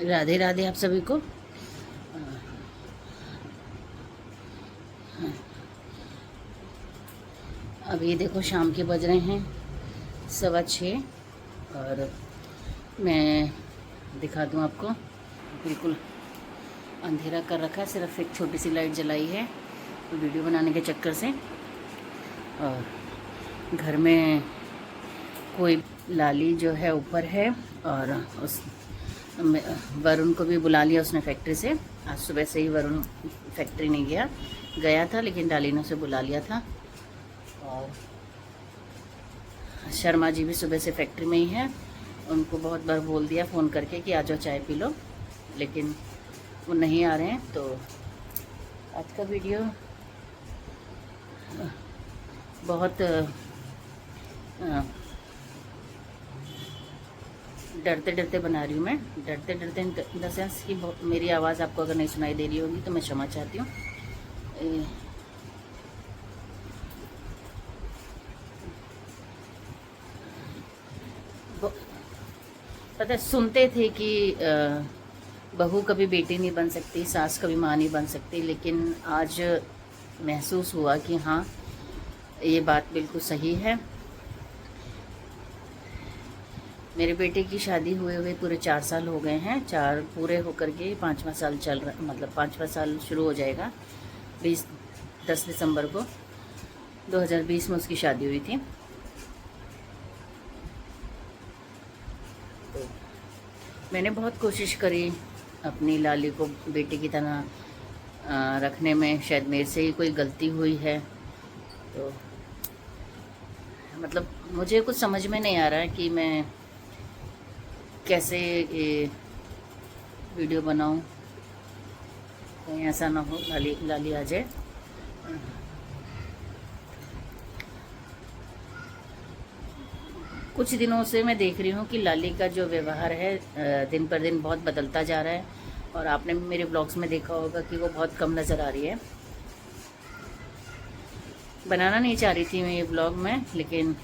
राधे राधे आप सभी को। अभी देखो शाम के बज रहे हैं 6:15 और मैं दिखा दूं आपको। बिल्कुल अंधेरा कर रखा है, सिर्फ एक छोटी सी लाइट जलाई है वीडियो बनाने के चक्कर से। और घर में कोई लाली जो है ऊपर है और उस वरुण को भी बुला लिया उसने फैक्ट्री से। आज सुबह से ही वरुण फैक्ट्री नहीं गया था, लेकिन डाली ने उसे बुला लिया था। और शर्मा जी भी सुबह से फैक्ट्री में ही हैं। उनको बहुत बार बोल दिया फ़ोन करके कि आ जाओ चाय पी लो, लेकिन वो नहीं आ रहे हैं। तो आज का वीडियो बहुत डरते डरते बना रही हूँ मैं। डरते डरते इन द सेंस कि मेरी आवाज़ आपको अगर नहीं सुनाई दे रही होगी तो मैं क्षमा चाहती हूँ। पता है, सुनते थे कि बहू कभी बेटी नहीं बन सकती, सास कभी माँ नहीं बन सकती, लेकिन आज महसूस हुआ कि हाँ, ये बात बिल्कुल सही है। मेरे बेटे की शादी हुए पूरे 4 साल हो गए हैं। 4 पूरे होकर के 5वां साल चल रहा, मतलब 5वां साल शुरू हो जाएगा 10 दिसंबर को 2020 में उसकी शादी हुई थी। तो मैंने बहुत कोशिश करी अपनी लाली को बेटी की तरह रखने में। शायद मेरे से ही कोई गलती हुई है, तो मतलब मुझे कुछ समझ में नहीं आ रहा है कि मैं कैसे ये वीडियो बनाऊं, कहीं ऐसा ना हो लाली आ जाए। कुछ दिनों से मैं देख रही हूँ कि लाली का जो व्यवहार है दिन पर दिन बहुत बदलता जा रहा है। और आपने मेरे ब्लॉग्स में देखा होगा कि वो बहुत कम नज़र आ रही है। बनाना नहीं चाह रही थी मैं ये ब्लॉग में, लेकिन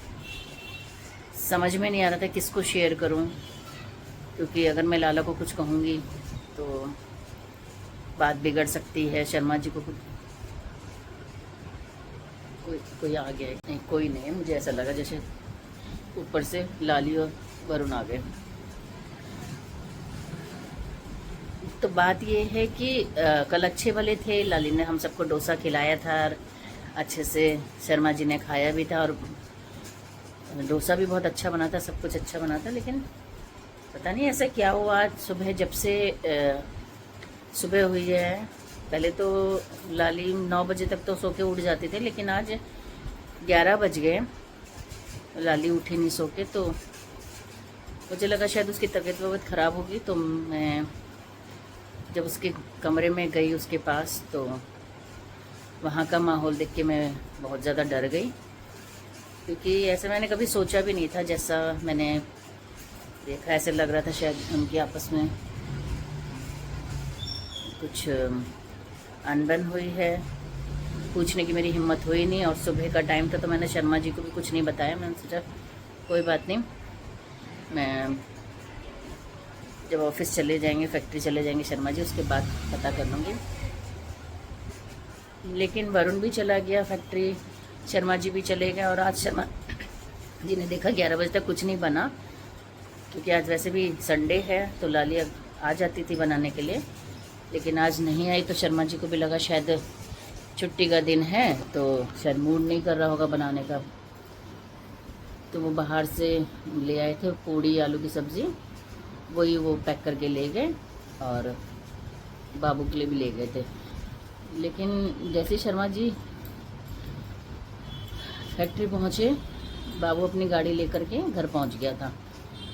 समझ में नहीं आ रहा था किसको शेयर करूँ, क्योंकि अगर मैं लाला को कुछ कहूँगी तो बात बिगड़ सकती है। शर्मा जी को कोई आ गया है? नहीं, कोई नहीं है। मुझे ऐसा लगा जैसे ऊपर से लाली और वरुण आ गए। तो बात ये है कि कल अच्छे वाले थे, लाली ने हम सबको डोसा खिलाया था और अच्छे से शर्मा जी ने खाया भी था। और डोसा भी बहुत अच्छा बना था, सब कुछ अच्छा बना था। लेकिन पता नहीं ऐसा क्या हुआ आज सुबह, जब से सुबह हुई है। पहले तो लाली 9 बजे तक तो सो के उठ जाते थे, लेकिन आज 11 बज गए, लाली उठी नहीं सो के। तो मुझे लगा शायद उसकी तबीयत वबीयत ख़राब होगी। तो मैं जब उसके कमरे में गई उसके पास, तो वहाँ का माहौल देख के मैं बहुत ज़्यादा डर गई, क्योंकि ऐसे मैंने कभी सोचा भी नहीं था। जैसा मैंने देखा ऐसे लग रहा था शायद उनकी आपस में कुछ अनबन हुई है। पूछने की मेरी हिम्मत हुई नहीं, और सुबह का टाइम था तो मैंने शर्मा जी को भी कुछ नहीं बताया। मैंने सोचा कोई बात नहीं, मैं जब ऑफिस चले जाएंगे, फैक्ट्री चले जाएंगे शर्मा जी, उसके बाद पता कर लूँगी। लेकिन वरुण भी चला गया फैक्ट्री, शर्मा जी भी चले गए। और आज शर्मा जी ने देखा 11 बजे तक कुछ नहीं बना, क्योंकि आज वैसे भी संडे है तो लाली आ जाती थी बनाने के लिए, लेकिन आज नहीं आई। तो शर्मा जी को भी लगा शायद छुट्टी का दिन है, तो शायद मूड नहीं कर रहा होगा बनाने का। तो वो बाहर से ले आए थे पूड़ी आलू की सब्ज़ी, वही वो पैक करके ले गए और बाबू के लिए भी ले गए थे। लेकिन जैसे शर्मा जी फैक्ट्री पहुँचे, बाबू अपनी गाड़ी लेकर के घर पहुँच गया था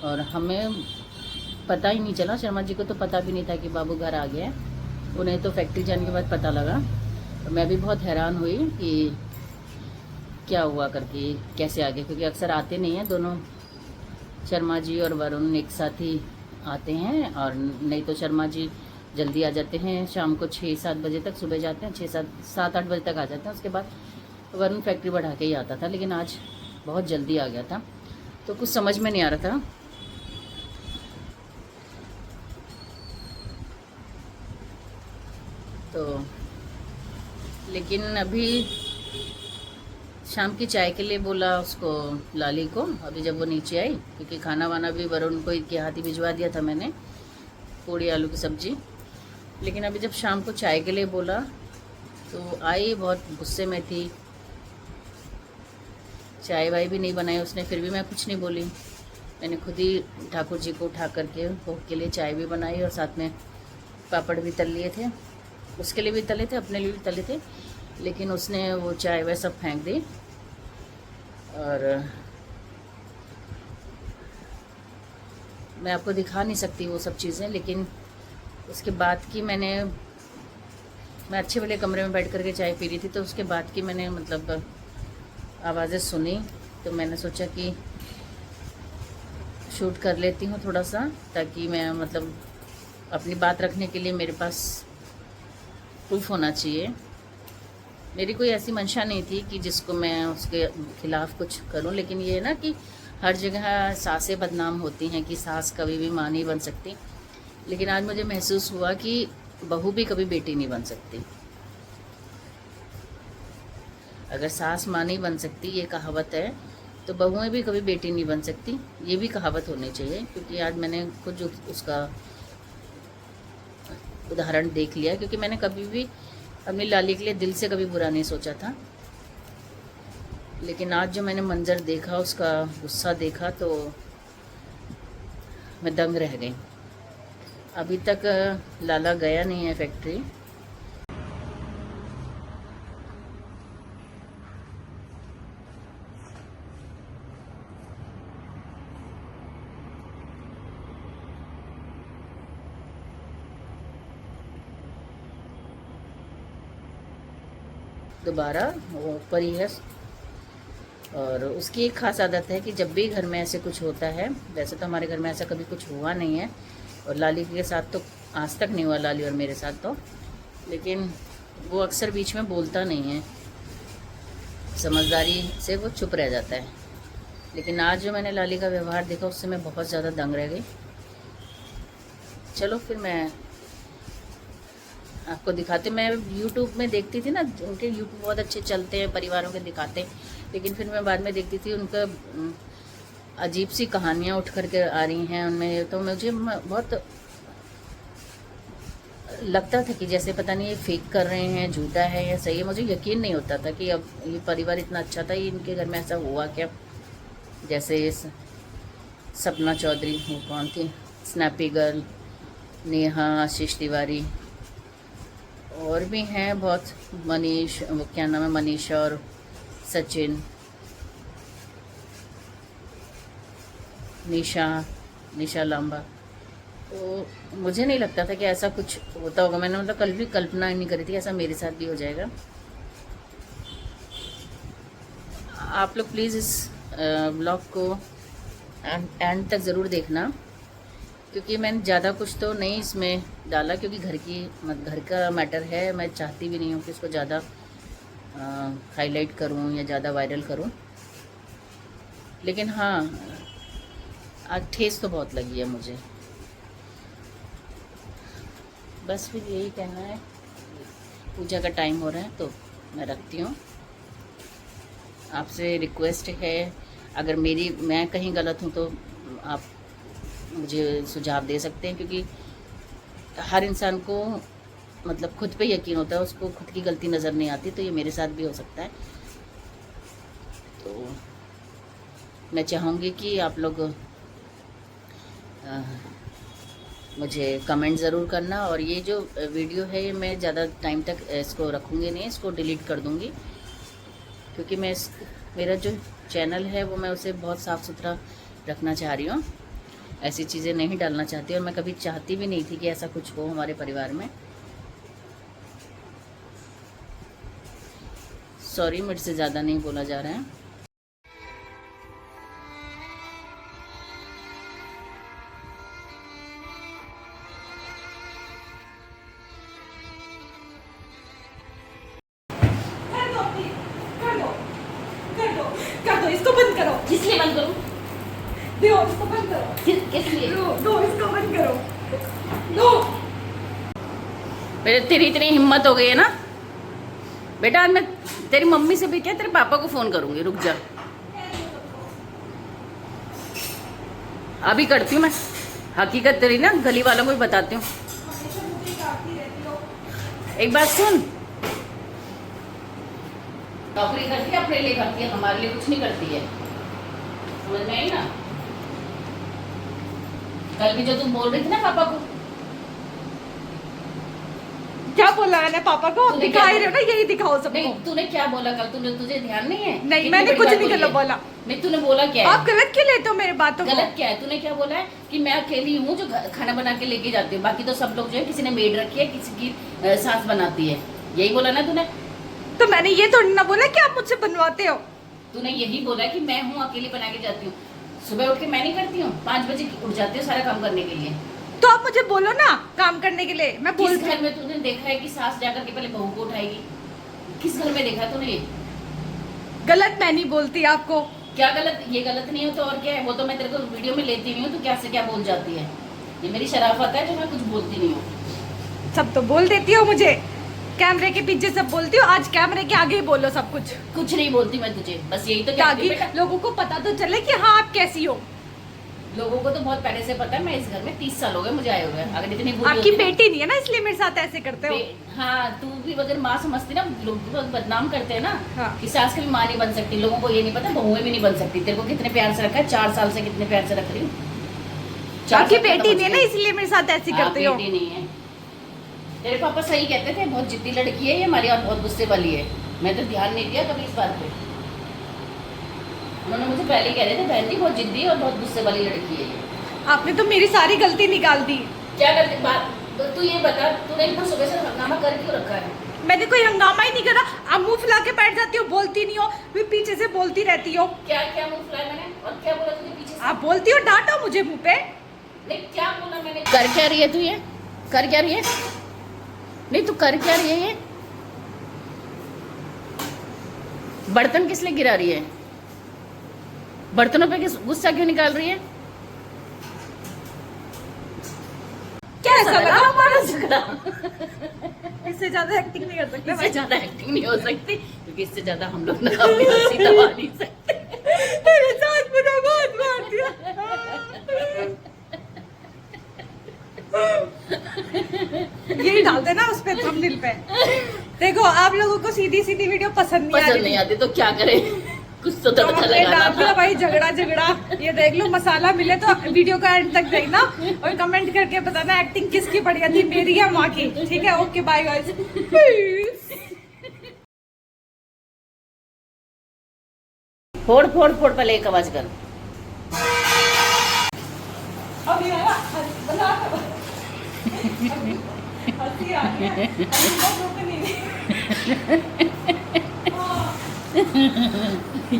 और हमें पता ही नहीं चला। शर्मा जी को तो पता भी नहीं था कि बाबू घर आ गया है। उन्हें तो फैक्ट्री जाने के बाद पता लगा। तो मैं भी बहुत हैरान हुई कि क्या हुआ करके, कैसे आ गए, क्योंकि अक्सर आते नहीं हैं दोनों, शर्मा जी और वरुण एक साथ ही आते हैं। और नहीं तो शर्मा जी जल्दी आ जाते हैं, शाम को 6-7 बजे तक, सुबह जाते हैं 7-8 बजे तक आ जाते हैं। उसके बाद वरुण फैक्ट्री बढ़ा के ही आता था, लेकिन आज बहुत जल्दी आ गया था। तो कुछ समझ में नहीं आ रहा था तो लेकिन अभी शाम की चाय के लिए बोला उसको, लाली को, अभी जब वो नीचे आई, क्योंकि खाना वाना भी वरुण को के हाथ ही भिजवा दिया था मैंने, पूड़ी आलू की सब्ज़ी। लेकिन अभी जब शाम को चाय के लिए बोला तो आई, बहुत गुस्से में थी, चाय वाय भी नहीं बनाई उसने, फिर भी मैं कुछ नहीं बोली। मैंने खुद ही ठाकुर जी को उठा करके भोग के लिए चाय भी बनाई और साथ में पापड़ भी तल लिए थे, उसके लिए भी तले थे, अपने लिए भी तले थे। लेकिन उसने वो चाय वह सब फेंक दी। और मैं आपको दिखा नहीं सकती वो सब चीज़ें, लेकिन उसके बाद की मैं अच्छे वाले कमरे में बैठ करके चाय पी रही थी, तो उसके बाद की मैंने मतलब आवाज़ें सुनी, तो मैंने सोचा कि शूट कर लेती हूँ थोड़ा सा, ताकि मैं मतलब अपनी बात रखने के लिए मेरे पास प्रूफ होना चाहिए। मेरी कोई ऐसी मंशा नहीं थी कि जिसको मैं उसके खिलाफ़ कुछ करूं, लेकिन ये है ना कि हर जगह सासें बदनाम होती हैं कि सास कभी भी माँ नहीं बन सकती। लेकिन आज मुझे महसूस हुआ कि बहू भी कभी बेटी नहीं बन सकती। अगर सास माँ नहीं बन सकती, ये कहावत है, तो बहुएं भी कभी बेटी नहीं बन सकती, ये भी कहावत होनी चाहिए। क्योंकि आज मैंने खुद उसका उदाहरण देख लिया, क्योंकि मैंने कभी भी अपनी लाली के लिए दिल से कभी बुरा नहीं सोचा था। लेकिन आज जो मैंने मंजर देखा, उसका गुस्सा देखा, तो मैं दंग रह गई। अभी तक लाला गया नहीं है फैक्ट्री। दोबारा वो ऊपर ही है। और उसकी एक ख़ास आदत है कि जब भी घर में ऐसे कुछ होता है, वैसे तो हमारे घर में ऐसा कभी कुछ हुआ नहीं है, और लाली के साथ तो आज तक नहीं हुआ, लाली और मेरे साथ तो, लेकिन वो अक्सर बीच में बोलता नहीं है, समझदारी से वो चुप रह जाता है। लेकिन आज जो मैंने लाली का व्यवहार देखा, उससे मैं बहुत ज़्यादा दंग रह गई। चलो फिर मैं आपको दिखाते, मैं यूट्यूब में देखती थी ना, उनके यूट्यूब बहुत अच्छे चलते हैं, परिवारों के दिखाते, लेकिन फिर मैं बाद में देखती थी उनका अजीब सी कहानियाँ उठ कर के आ रही हैं उनमें, तो मुझे बहुत लगता था कि जैसे पता नहीं ये फेक कर रहे हैं, झूठा है या सही है। मुझे यकीन नहीं होता था कि अब ये परिवार इतना अच्छा था, ये इनके घर में ऐसा हुआ क्या। जैसे ये सपना चौधरी, वो कौन थी, स्नैपी गर्ल, नेहा, आशीष तिवारी, और भी हैं बहुत, मनीष, वो क्या नाम है, मनीषा और सचिन, निशा लांबा। तो मुझे नहीं लगता था कि ऐसा कुछ होता होगा। मैंने मतलब कल भी कल्पना नहीं करी थी ऐसा मेरे साथ भी हो जाएगा। आप लोग प्लीज़ इस ब्लॉग को एंड तक ज़रूर देखना, क्योंकि मैंने ज़्यादा कुछ तो नहीं इसमें डाला, क्योंकि घर का मैटर है। मैं चाहती भी नहीं हूँ कि इसको ज़्यादा हाईलाइट करूँ या ज़्यादा वायरल करूँ। लेकिन हाँ, आज ठेस तो बहुत लगी है मुझे। बस फिर यही कहना है, पूजा का टाइम हो रहा है तो मैं रखती हूँ। आपसे रिक्वेस्ट है, अगर मैं कहीं गलत हूँ तो आप मुझे सुझाव दे सकते हैं, क्योंकि हर इंसान को मतलब खुद पे यकीन होता है, उसको खुद की गलती नज़र नहीं आती, तो ये मेरे साथ भी हो सकता है। तो मैं चाहूँगी कि आप लोग मुझे कमेंट ज़रूर करना। और ये जो वीडियो है, ये मैं ज़्यादा टाइम तक इसको रखूँगी नहीं, इसको डिलीट कर दूँगी, क्योंकि मेरा जो चैनल है वो मैं उसे बहुत साफ़ सुथरा रखना चाह रही हूँ। ऐसी चीज़ें नहीं डालना चाहती, और मैं कभी चाहती भी नहीं थी कि ऐसा कुछ हो हमारे परिवार में। सॉरी, मुझसे से ज़्यादा नहीं बोला जा रहा है। कर दो, इसको बंद करो। किस लिए बंद करूं? दो, इसको बंद करो। किस लिए? दो, इसको बंद करो। दो। तेरी इतनी हिम्मत हो गई है ना बेटा, आज मैं तेरी मम्मी से भी क्या तेरे पापा को फोन करूंगी, रुक जा। अभी करती हूँ मैं, हकीकत तेरी ना गली वालों को भी बताती हूँ। एक बात सुन, नौकरी करती है अपने लिए, करती है, हमारे लिए कुछ नहीं करती है, समझ में आई ना। कल भी जो तुम बोल रही थी ना पापा को, क्या बोला मैंने पापा को? तूने दिखा ही क्या रहे हो ना, यही दिखाओ सबको। नहीं तूने क्या बोला कल, तुझे ध्यान नहीं है? नहीं, कितनी मैंने बड़ी कुछ बात नहीं बोली गलत है? बोला। नहीं तूने बोला क्या है? आप गलत क्यों लेते हो मेरी बातों को? गलत क्या है? तूने क्या बोला है कि मैं अकेली हूँ जो खाना बना के लेके जाती हूँ, बाकी तो सब लोग जो है किसी ने मेड रखी है, किसी की सास बनाती है, यही बोला ना तूने? तो मैंने ये थोड़ी ना बोला कि आप मुझसे बनवाते हो। तूने यही बोला कि मैं हूँ अकेली बना के जाती हूँ। सुबह उठ के मैं नहीं करती हूँ, 5 बजे उठ जाती हूँ सारा काम करने के लिए। तो आप मुझे बोलो ना काम करने के लिए, मैं किस बोलती घर में तूने देखा है कि सास जाकर के पहले बहू को उठाएगी? किस घर में देखा तूने? गलत मैं नहीं बोलती आपको। क्या गलत? ये गलत नहीं हो तो और क्या है? वो तो मैं तेरे को वीडियो में लेती नहीं हूँ, तो क्या से क्या बोल जाती है। ये मेरी शराफत है जो मैं कुछ बोलती नहीं हूँ। सब तो बोल देती हो मुझे, कैमरे के पीछे सब बोलती हो, आज कैमरे के आगे ही बोलो सब कुछ। कुछ नहीं बोलती मैं तुझे, बस यही तो कहती ताकि हूँ बेटा। लोगों को पता तो चले कि हाँ आप कैसी हो। लोगों को तो बहुत पहले से पता है, मैं इस घर में 30 साल हो गए मुझे आए हुए। अगर इतनी बुरी आपकी होती ना- बेटी नहीं है ना, इसलिए मेरे साथ ऐसे करते हो। हाँ, तू भी अगर माँ समझती ना, लोग बहुत बदनाम करते हैं ना, हाँ। कि सास कभी माँ नहीं बन सकती। लोगों को ये नहीं पता बहुएं भी नहीं बन सकती। तेरे को कितने प्यार से रखा है, 4 साल से कितने प्यार से रख रही हूँ। आपकी बेटी नहीं है ना, इसलिए मेरे साथ ऐसे करते हो। बेटी नहीं है। तेरे पापा सही कहते थे, बहुत जिद्दी लड़की है ये हमारी और बहुत गुस्से वाली है। मैं तो ध्यान नहीं दिया कभी इस बात पे। उन्होंने मुझे पहले ही कह रहे थे बहन जी बहुत जिद्दी और बहुत गुस्से वाली लड़की है ये। आपने तो मेरी सारी गलती निकाल दी। क्या करती बात? तो तू ये बता, तूने इतना सुबह से हंगामा कर क्यों रखा है? मैंने कोई हंगामा ही नहीं करा। आप मुंह फुला के बैठ जाती हो, बोलती नहीं हो, फिर पीछे से बोलती रहती हो। क्या क्या मुंह फुलाया मैंने और क्या बोला तुझे पीछे से? आप बोलती हो, डांटो मुझे मुंह पे। नहीं, क्या बोला मैंने? कर क्या रही है तू? ये कर क्या रही है? नहीं तू कर क्या रही है? ये बर्तन किस लिए गिरा रही है? बर्तनों पे गुस्सा क्यों निकाल रही है? क्या ऐसा लगा हमारा झगड़ा? इससे ज्यादा एक्टिंग नहीं कर सकते इससे ज्यादा एक्टिंग नहीं हो सकती, क्योंकि इससे ज्यादा हम लोग ना अपनी हंसी दबा नहीं सकते। मेरे साथ मुझे बहुत मार दिया। यही डाल देना उस पे, थंबनेल पे। देखो आप लोगों को सीधी सीधी वीडियो पसंद नहीं आती तो क्या करें, कुछ तो तड़का लगाना था। भाई झगड़ा। ये देख लो, मसाला मिले तो वीडियो का एंड तक देखना और कमेंट करके बताना एक्टिंग किसकी बढ़िया थी, मेरी या माँ की। ठीक है, ओके बाय गाइस। फोड़ फोड़ फोड़, पहले एक आवाज कर। हंसी आ रही है।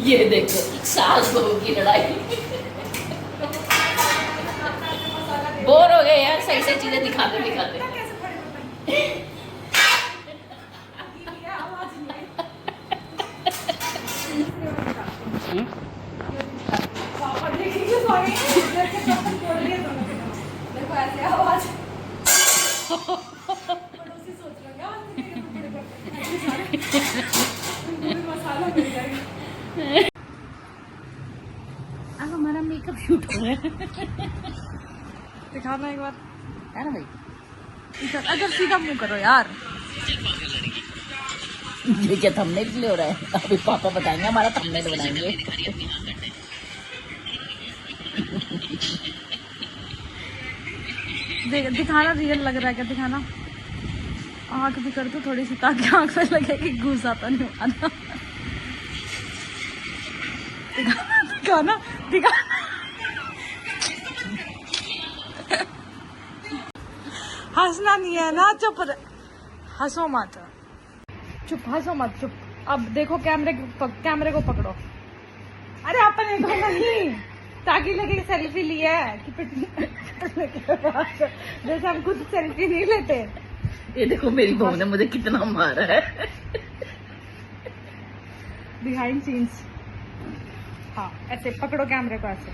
ये देखो सास बहू की लड़ाई। बोर हो गए यार, सही सही चीजें दिखाते दिखाते। देखो ऐसे आवाज। अब हमारा मेकअप शूट हो रहा है। दिखाना एक बार है ना भाई? अगर सीधा मुंह करो यार। ये क्या थंबनेल के लिए हो रहा है? अभी पापा बताएंगे, हमारा थंबनेल बनाएंगे। दिखाना रियल लग रहा है क्या? दिखाना। आँख भी कर दो थोड़ी सी, ताकि आँख में लगे कि घुस आता नहीं आना। दिखाना दिखाना। हंसना नहीं है ना, चुप हंसो मत, चुप हंसो मत, चुप। अब देखो कैमरे को पकड़ो। अरे अपने को नहीं, ताकि लगे सेल्फी ली है कि पिटने के बाद, जैसे हम खुद सेल्फी नहीं लेते। ये देखो मेरी बहू ने मुझे कितना मारा है। Behind scenes. हाँ ऐसे पकड़ो कैमरे को, ऐसे